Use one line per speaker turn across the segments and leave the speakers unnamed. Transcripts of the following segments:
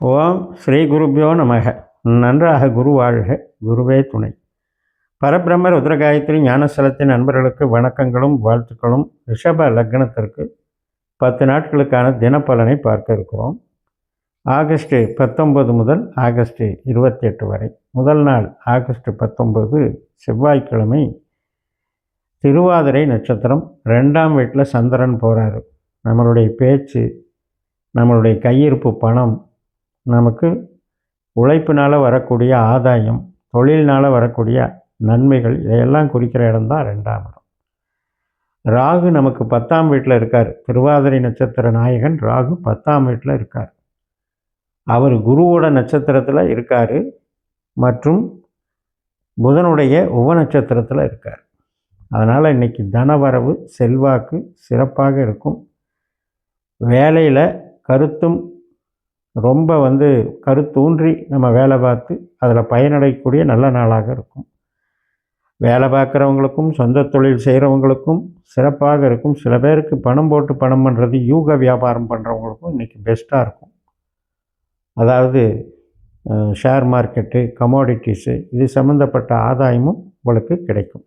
ஓம் ஸ்ரீ குருபியோ நமக. நன்றாக குரு வாழ்க, குருவே துணை. பரபிரம்ம ருத்ரகாயத்ரி ஞானஸ்தலத்தின் நண்பர்களுக்கு வணக்கங்களும் வாழ்த்துக்களும். ரிஷப லக்னத்திற்கு 10 நாட்களுக்கான தினப்பலனை பார்க்க இருக்கிறோம். ஆகஸ்ட் 19 முதல் ஆகஸ்ட் 28 வரை. முதல் நாள் ஆகஸ்ட் 19 செவ்வாய்க்கிழமை, திருவாதிரை நட்சத்திரம். 2ஆம் வீட்டில் சந்திரன் போகிறாரு. நம்மளுடைய பேச்சு, நம்மளுடைய கையிருப்பு பணம், நமக்கு உழைப்பினால் வரக்கூடிய ஆதாயம், தொழிலினால் வரக்கூடிய நன்மைகள், இதையெல்லாம் குறிக்கிற இடம்தான் 2ஆம் இடம். ராகு நமக்கு 10ஆம் வீட்டில் இருக்கார். திருவாதிரை நட்சத்திர நாயகன் ராகு 10ஆம் வீட்டில் இருக்கார். அவர் குருவோட நட்சத்திரத்தில் இருக்கார் மற்றும் புதனுடைய உப நட்சத்திரத்தில் இருக்கார். அதனால் இன்றைக்கி தனவரவு, செல்வாக்கு சிறப்பாக இருக்கும். வேலையில் கருத்தும் ரொம்ப கருத்தூன்றி நம்ம வேலை பார்த்து அதில் பயனடையக்கூடிய நல்ல நாளாக இருக்கும். வேலை பார்க்குறவங்களுக்கும் சொந்த தொழில் செய்கிறவங்களுக்கும் சிறப்பாக இருக்கும். சில பேருக்கு பணம் போட்டு பணம் பண்ணுறது, யூக வியாபாரம் பண்ணுறவங்களுக்கும் இன்றைக்கி பெஸ்ட்டாக இருக்கும். அதாவது ஷேர் மார்க்கெட்டு, கமோடிட்டிஸு, இது சம்மந்தப்பட்ட ஆதாயமும் உங்களுக்கு கிடைக்கும்.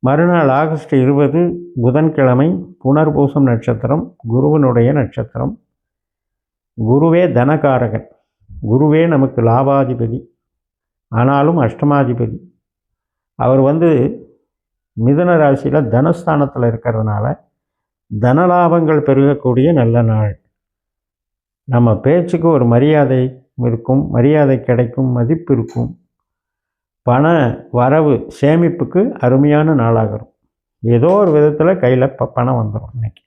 மறுநாள் ஆகஸ்ட் 20 புதன்கிழமை, புனர்பூசம் நட்சத்திரம், குருவனுடைய நட்சத்திரம். குருவே தனகாரகன், குருவே நமக்கு லாபாதிபதி, ஆனாலும் அஷ்டமாதிபதி. அவர் மிதுன ராசியில் தனஸ்தானத்தில் இருக்கிறதுனால தனலாபங்கள் பெருகக்கூடிய நல்ல நாள். நம்ம பேச்சுக்கு ஒரு மரியாதை இருக்கும், மரியாதை கிடைக்கும், மதிப்பு இருக்கும். பண வரவு சேமிப்புக்கு அருமையான நாளாக இருக்கும். ஏதோ ஒரு விதத்தில் கையில் பணம் வந்துடும் இன்னைக்கு.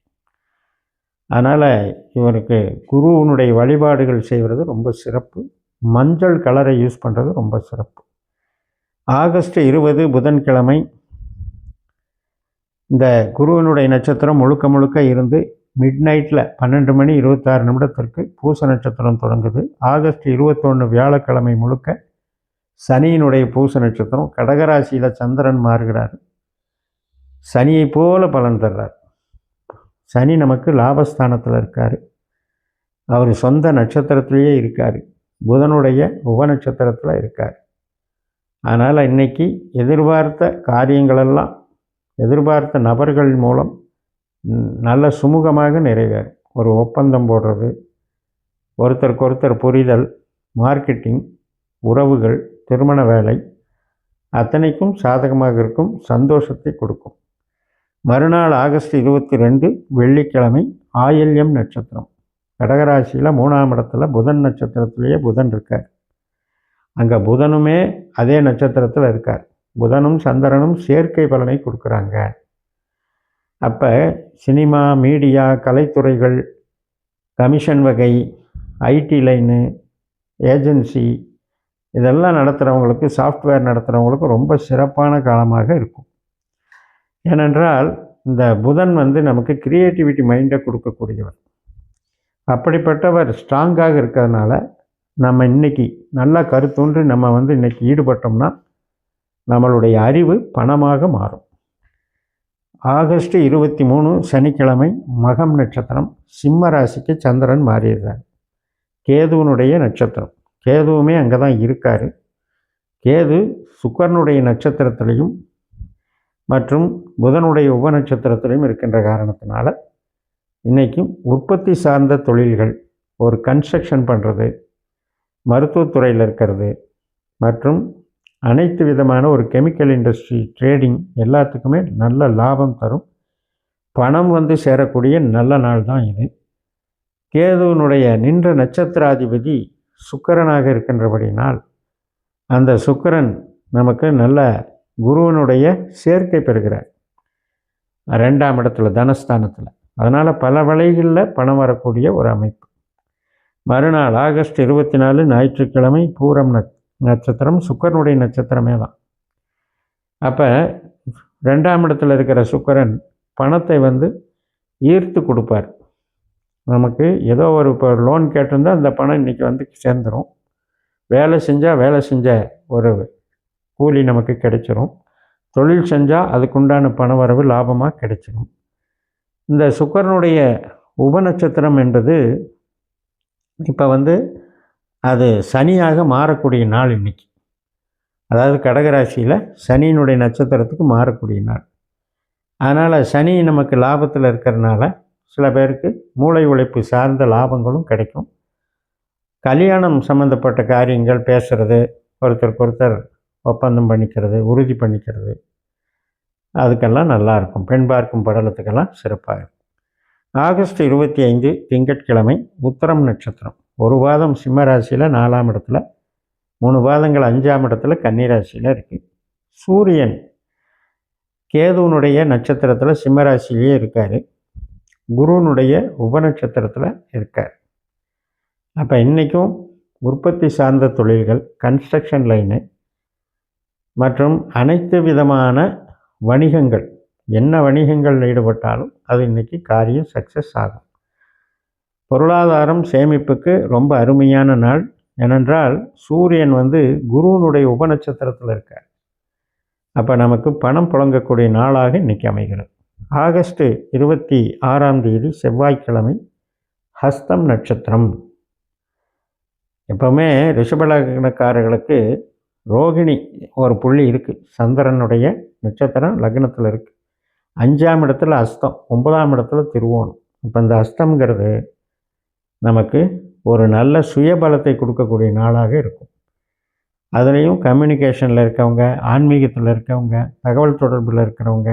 அதனால் இவருக்கு குருவினுடைய வழிபாடுகள் செய்வது ரொம்ப சிறப்பு. மஞ்சள் கலரை யூஸ் பண்ணுறது ரொம்ப சிறப்பு. ஆகஸ்ட் 20 புதன்கிழமை, இந்த குருவினுடைய நட்சத்திரம் முழுக்க இருந்து மிட் நைட்டில் 12 மணி 26 நிமிடத்திற்கு பூச நட்சத்திரம் தொடங்குது. ஆகஸ்ட் 21 வியாழக்கிழமை முழுக்க சனியினுடைய பூச நட்சத்திரம். கடகராசியில் சந்திரன் மாறுகிறார். சனியை போல பலன் தர்றார். சனி நமக்கு லாபஸ்தானத்தில் இருக்கார். அவர் சொந்த நட்சத்திரத்திலேயே இருக்கார். புதனுடைய உப நட்சத்திரத்தில் இருக்கார். அதனால் இன்றைக்கி எதிர்பார்த்த காரியங்களெல்லாம் எதிர்பார்த்த நபர்கள் மூலம் நல்ல சுமூகமாக நிறைவேறும். ஒரு ஒப்பந்தம் போடுறது, ஒருத்தருக்கு புரிதல், மார்க்கெட்டிங், உறவுகள், திருமண வேலை அத்தனைக்கும் சாதகமாக இருக்கும், சந்தோஷத்தை கொடுக்கும். மறுநாள் ஆகஸ்ட் 22 வெள்ளிக்கிழமை, ஆயில்யம் நட்சத்திரம். கடகராசியில் 3ஆம் இடத்துல புதன் நட்சத்திரத்திலேயே புதன் இருக்கார். அங்கே புதனுமே அதே நட்சத்திரத்தில் இருக்கார். புதனும் சந்திரனும் சேர்க்கை பலனை கொடுக்குறாங்க. அப்போ சினிமா, மீடியா, கலைத்துறைகள், கமிஷன் வகை, ஐடி லைனு, ஏஜென்சி இதெல்லாம் நடத்துகிறவங்களுக்கு, சாஃப்ட்வேர் நடத்துகிறவங்களுக்கு ரொம்ப சிறப்பான காலமாக இருக்கும். ஏனென்றால் இந்த புதன் நமக்கு கிரியேட்டிவிட்டி மைண்டை கொடுக்கக்கூடியவர். அப்படிப்பட்டவர் ஸ்ட்ராங்காக இருக்கிறதுனால நம்ம இன்றைக்கி நல்லா கருத்தொன்று நம்ம இன்றைக்கி ஈடுபட்டோம்னா நம்மளுடைய அறிவு பணமாக மாறும். ஆகஸ்ட் 23 சனிக்கிழமை, மகம் நட்சத்திரம். சிம்ம ராசிக்கு சந்திரன் மாறிடுறார். கேதுவனுடைய நட்சத்திரம். கேதுவுமே அங்கே தான் இருக்கார். கேது சுக்கரனுடைய நட்சத்திரத்திலையும் மற்றும் புதனுடைய உப நட்சத்திரத்திலையும் இருக்கின்ற காரணத்தினால இன்றைக்கும் உற்பத்தி சார்ந்த தொழில்கள், ஒரு கன்ஸ்ட்ரக்ஷன் பண்ணுறது, மருத்துவத்துறையில் இருக்கிறது மற்றும் அனைத்து விதமான ஒரு கெமிக்கல் இண்டஸ்ட்ரி, ட்ரேடிங் எல்லாத்துக்குமே நல்ல லாபம் தரும். பணம் சேரக்கூடிய நல்ல நாள் தான் இது. கேதுவனுடைய நின்ற நட்சத்திராதிபதி சுக்கிரனாக இருக்கின்றபடினால் அந்த சுக்கிரன் நமக்கு நல்ல குருவனுடைய சேர்க்கை பெறுகிறார் 2ஆம் இடத்துல, தனஸ்தானத்தில். அதனால் பல வழிகளில் பணம் வரக்கூடிய ஒரு அமைப்பு. மறுநாள் ஆகஸ்ட் 24 ஞாயிற்றுக்கிழமை, பூரம் நட்சத்திரம். சுக்கிரனுடைய நட்சத்திரமே தான். அப்போ 2ஆம் இடத்துல இருக்கிற சுக்கிரன் பணத்தை ஈர்த்து கொடுப்பார். நமக்கு ஏதோ இப்போ லோன் கேட்டிருந்தால் அந்த பணம் இன்றைக்கி சேர்ந்துடும். வேலை செஞ்ச ஒரு கூலி நமக்கு கிடைச்சிரும். தொழில் செஞ்சால் அதுக்குண்டான பணவரவு லாபமாக கிடைச்சிடும். இந்த சுக்கிரனுடைய உபநட்சத்திரம் என்பது இப்போ அது சனியாக மாறக்கூடிய நாள் இன்றைக்கி. அதாவது கடகராசியில் சனியினுடைய நட்சத்திரத்துக்கு மாறக்கூடிய நாள். அதனால் சனி நமக்கு லாபத்தில் இருக்கிறதுனால சில பேருக்கு மூளை உழைப்பு சார்ந்த லாபங்களும் கிடைக்கும். கல்யாணம் சம்மந்தப்பட்ட காரியங்கள் பேசுகிறது, ஒருத்தருக்கு ஒருத்தர் ஒப்பந்தம் பண்ணிக்கிறது, உறுதி பண்ணிக்கிறது, அதுக்கெல்லாம் நல்லாயிருக்கும். பெண் பார்க்கும் படலத்துக்கெல்லாம் சிறப்பாக இருக்கும். ஆகஸ்ட் 25 திங்கட்கிழமை உத்திரம் நட்சத்திரம். ஒரு பாதம் சிம்ம ராசியில் 4ஆம் இடத்துல, 3 பாதங்கள் 5ஆம் இடத்துல கன்னிராசியில் இருக்குது. சூரியன் கேதுவனுடைய நட்சத்திரத்தில் சிம்ம ராசியிலேயே இருக்கார். குருவனுடைய உபநட்சத்திரத்தில் இருக்கார். அப்போ இன்றைக்கும் உற்பத்தி சார்ந்த தொழில்கள், கன்ஸ்ட்ரக்ஷன் லைனு மற்றும் அனைத்து விதமான வணிகங்கள், என்ன வணிகங்களில் ஈடுபட்டாலும் அது இன்றைக்கி காரியம் சக்ஸஸ் ஆகும். பொருளாதாரம் சேமிப்புக்கு ரொம்ப அருமையான நாள். ஏனென்றால் சூரியன் குருவனுடைய உபநட்சத்திரத்தில் இருக்கார். அப்போ நமக்கு பணம் புழங்கக்கூடிய நாளாக இன்றைக்கி அமைகிறது. ஆகஸ்ட் 26ஆம் தேதி செவ்வாய்க்கிழமை ஹஸ்தம் நட்சத்திரம். எப்போவுமே ரிஷபலக்னக்காரர்களுக்கு ரோகிணி ஒரு புள்ளி இருக்குது. சந்திரனுடைய நட்சத்திரம் லக்னத்தில் இருக்குது. 5ஆம் இடத்துல அஸ்தம், 9ஆம் இடத்துல திருவோணம். இப்போ இந்த அஸ்தம்ங்கிறது நமக்கு ஒரு நல்ல சுயபலத்தை கொடுக்கக்கூடிய நாளாக இருக்கும். அதுலேயும் கம்யூனிகேஷனில் இருக்கவங்க, ஆன்மீகத்தில் இருக்கவங்க, தகவல் தொடர்பில் இருக்கிறவங்க,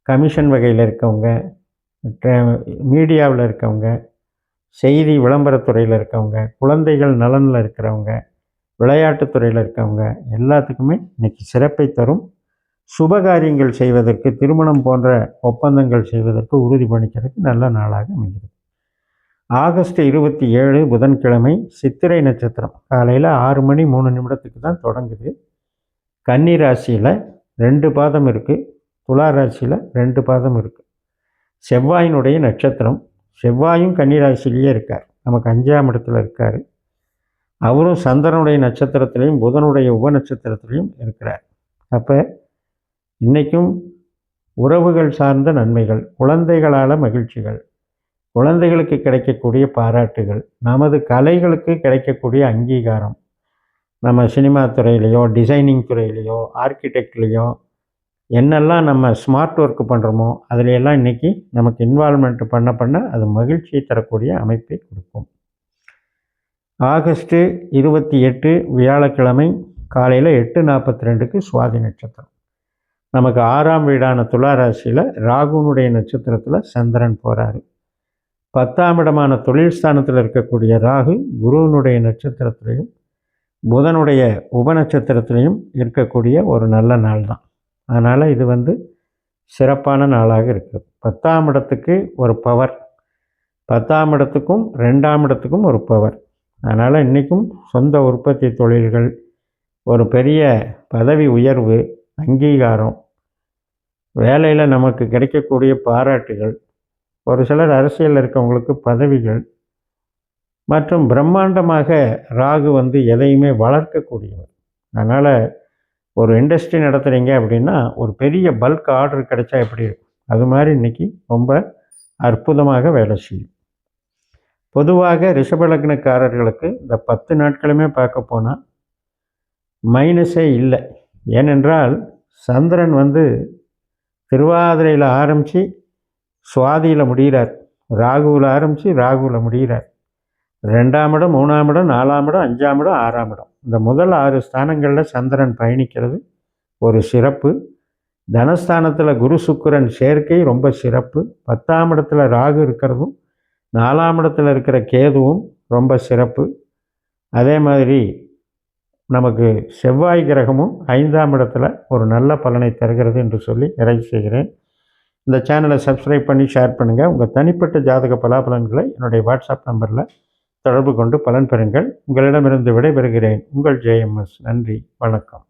கமிஷன் வகையில் இருக்கவங்க, மீடியாவில் இருக்கவங்க, செய்தி விளம்பரத்துறையில் இருக்கவங்க, குழந்தைகள் நலனில் இருக்கிறவங்க, விளையாட்டுத்துறையில் இருக்கவங்க எல்லாத்துக்குமே இன்றைக்கி சிறப்பை தரும். சுபகாரியங்கள் செய்வதற்கு, திருமணம் போன்ற ஒப்பந்தங்கள் செய்வதற்கு, உறுதி பண்ணிக்கிறதுக்கு நல்ல நாளாக அமைகிறது. ஆகஸ்ட் 27 புதன்கிழமை சித்திரை நட்சத்திரம். காலையில் 6 மணி 3 நிமிடத்துக்கு தான் தொடங்குது. கன்னி ராசியில் 2 பாதம் இருக்குது, துலா ராசியில் 2 பாதம் இருக்குது. செவ்வாயினுடைய நட்சத்திரம். செவ்வாயும் கன்னி ராசியிலேயே இருக்கார். நமக்கு 5ஆம் இடத்துல இருக்கார். அவரும் சந்திரனுடைய நட்சத்திரத்திலையும் புதனுடைய உபநட்சத்திரத்திலையும் இருக்கிறார். அப்போ இன்றைக்கும் உறவுகள் சார்ந்த நன்மைகள், குழந்தைகளால் மகிழ்ச்சிகள், குழந்தைகளுக்கு கிடைக்கக்கூடிய பாராட்டுகள், நமது கலைகளுக்கு கிடைக்கக்கூடிய அங்கீகாரம், நம்ம சினிமா துறையிலையோ, டிசைனிங் துறையிலையோ, ஆர்கிடெக்ட்லேயோ என்னெல்லாம் நம்ம ஸ்மார்ட் ஒர்க்கு பண்ணுறோமோ அதிலையெல்லாம் இன்றைக்கி நமக்கு இன்வால்மெண்ட் பண்ண அது மகிழ்ச்சியை தரக்கூடிய அமைப்பை கொடுக்கும். ஆகஸ்ட் 28 வியாழக்கிழமை காலையில் 8:42க்கு சுவாதி நட்சத்திரம். நமக்கு 6ஆம் வீடான துலா ராசியில் ராகுனுடைய நட்சத்திரத்தில் சந்திரன் போகிறாரு. 10ஆம் இடமான தொழில் ஸ்தானத்தில் இருக்கக்கூடிய ராகு குருவனுடைய நட்சத்திரத்திலையும் புதனுடைய உபநட்சத்திரத்திலையும் இருக்கக்கூடிய ஒரு நல்ல நாள் தான். அதனால் இது சிறப்பான நாளாக இருக்குது. 10ஆம் இடத்துக்கு ஒரு பவர், 10ஆம் இடத்துக்கும் 2ஆம் இடத்துக்கும் ஒரு பவர். அதனால் இன்றைக்கும் சொந்த உற்பத்தி தொழில்கள், ஒரு பெரிய பதவி உயர்வு, அங்கீகாரம், வேலையில் நமக்கு கிடைக்கக்கூடிய பாராட்டுகள், ஒரு சிலர் அரசியலில் இருக்கவங்களுக்கு பதவிகள் மற்றும் பிரம்மாண்டமாக ராகு எதையுமே வளர்க்கக்கூடியவர். அதனால் ஒரு இண்டஸ்ட்ரி நடத்துகிறீங்க அப்படின்னா ஒரு பெரிய பல்க் ஆர்டர் கிடைச்சா எப்படி இருக்கும், அது மாதிரி இன்றைக்கி ரொம்ப அற்புதமாக வேலை செய்யும். பொதுவாக ரிஷபலக்னக்காரர்களுக்கு இந்த 10 நாட்களுமே பார்க்க போனால் மைனஸே இல்லை. ஏனென்றால் சந்திரன் திருவாதிரையில் ஆரம்பித்து சுவாதியில் முடிகிறார், ராகுவில் ஆரம்பித்து ராகுவில் முடிகிறார். 2ஆம் இடம், 3ஆம் இடம், 4ஆம் இடம், 5ஆம் இடம், 6ஆம் இடம், இந்த முதல் 6 ஸ்தானங்களில் சந்திரன் பயணிக்கிறது ஒரு சிறப்பு. தனஸ்தானத்தில் குரு சுக்கிரன் சேர்க்கை ரொம்ப சிறப்பு. 10ஆம் இடத்துல ராகு இருக்கிறதும் 4ஆம் இடத்துல இருக்கிற கேதுவும் ரொம்ப சிறப்பு. அதே மாதிரி நமக்கு செவ்வாய் கிரகமும் 5ஆம் இடத்துல ஒரு நல்ல பலனை தருகிறது என்று சொல்லி நிறைவு செய்கிறேன். இந்த சேனலை சப்ஸ்கிரைப் பண்ணி ஷேர் பண்ணுங்கள். உங்கள் தனிப்பட்ட ஜாதக பலாபலன்களை என்னுடைய வாட்ஸ்அப் நம்பரில் தொடர்பு கொண்டு பலன் பெறுங்கள். உங்களிடமிருந்து விடைபெறுகிறேன். உங்கள் JMS. நன்றி, வணக்கம்.